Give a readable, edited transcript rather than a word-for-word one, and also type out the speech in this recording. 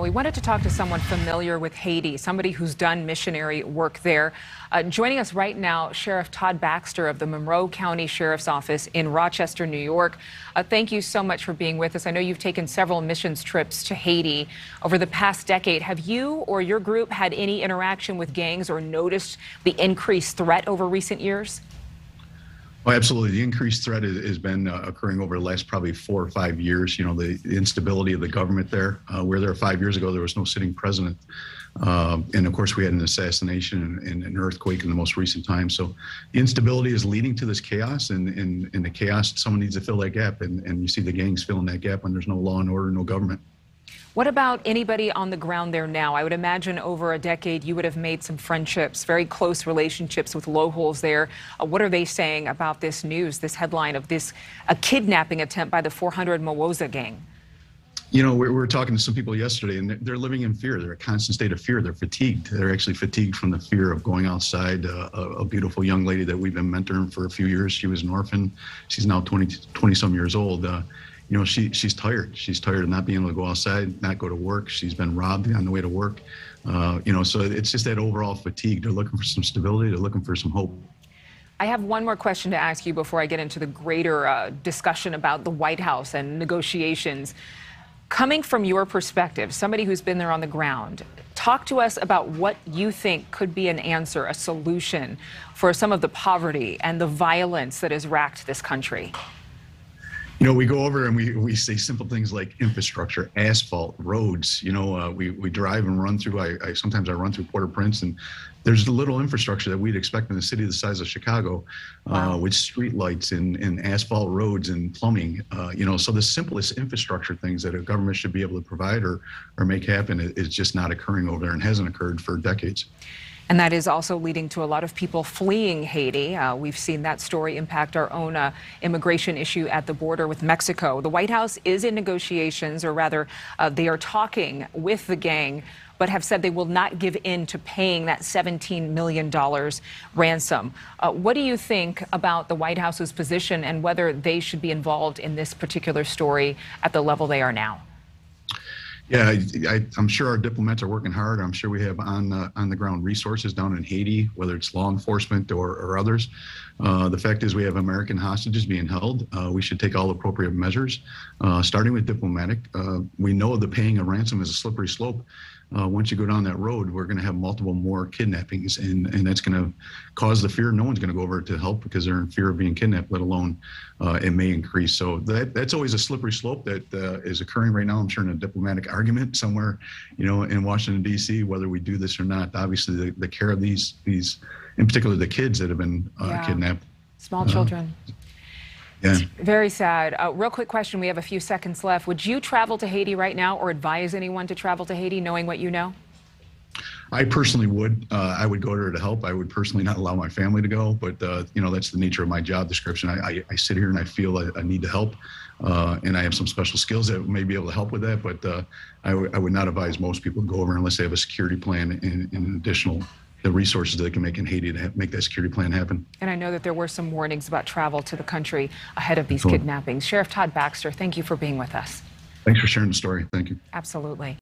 We wanted to talk to someone familiar with Haiti, somebody who's done missionary work there. Joining us right now, Sheriff Todd Baxter of the Monroe County Sheriff's Office in Rochester, New York. Thank you so much for being with us. I know you've taken several missions trips to Haiti over the past decade. Have you or your group had any interaction with gangs or noticed the increased threat over recent years? Oh, absolutely. The increased threat has been occurring over the last probably 4 or 5 years. You know, the instability of the government there. Where there 5 years ago, there was no sitting president. And of course, we had an assassination and an earthquake in the most recent time. So the instability is leading to this chaos, and in the chaos, someone needs to fill that gap. And you see the gangs filling that gap when there's no law and order, no government. What about anybody on the ground there now? I would imagine over a decade you would have made some friendships, very close relationships with locals there. What are they saying about this news, this headline of a kidnapping attempt by the 400 Mawoza gang? You know, we were talking to some people yesterday, and they're living in fear. They're a constant state of fear. They're fatigued. They're actually fatigued from the fear of going outside. A beautiful young lady that we've been mentoring for a few years. She was an orphan. She's now 20-some years old. You know, she's tired. She's tired of not being able to go outside, not go to work. She's been robbed on the way to work. You know, so it's just that overall fatigue. They're looking for some stability. They're looking for some hope. I have one more question to ask you before I get into the greater discussion about the White House and negotiations. Coming from your perspective, somebody who's been there on the ground, talk to us about what you think could be an answer, a solution for some of the poverty and the violence that has racked this country. You know, we go over and we say simple things like infrastructure, asphalt, roads. You know, we drive and run through. Sometimes I run through Port-au-Prince, and there's the little infrastructure that we'd expect in a city the size of Chicago, with street lights and asphalt roads and plumbing. You know, so the simplest infrastructure things that a government should be able to provide or make happen is just not occurring over there and hasn't occurred for decades. And that is also leading to a lot of people fleeing Haiti. We've seen that story impact our own immigration issue at the border with Mexico. The White House is in negotiations, or rather, they are talking with the gang, but have said they will not give in to paying that $17 million ransom. What do you think about the White House's position and whether they should be involved in this particular story at the level they are now? Yeah, I'm sure our diplomats are working hard. I'm sure we have on the ground resources down in Haiti, whether it's law enforcement or others. The fact is we have American hostages being held. We should take all appropriate measures, starting with diplomatic. We know the paying a ransom is a slippery slope. Once you go down that road, we're going to have multiple more kidnappings, and that's going to cause the fear. No one's going to go over to help because they're in fear of being kidnapped, let alone it may increase. So that's always a slippery slope that is occurring right now. I'm sure in a diplomatic argument somewhere, you know, in Washington, D.C., whether we do this or not. Obviously, the care of these, in particular, the kids that have been kidnapped. Small children. Yeah. It's very sad. Real quick question. We have a few seconds left. Would you travel to Haiti right now or advise anyone to travel to Haiti knowing what you know? I personally would. I would go there to help. I would personally not allow my family to go, but you know, that's the nature of my job description. I sit here and I feel I need to help, and I have some special skills that may be able to help with that, but I would not advise most people to go over unless they have a security plan and additional the resources that they can make in Haiti to make that security plan happen. And I know that there were some warnings about travel to the country ahead of these kidnappings. Sheriff Todd Baxter, thank you for being with us. Thanks for sharing the story. Thank you. Absolutely.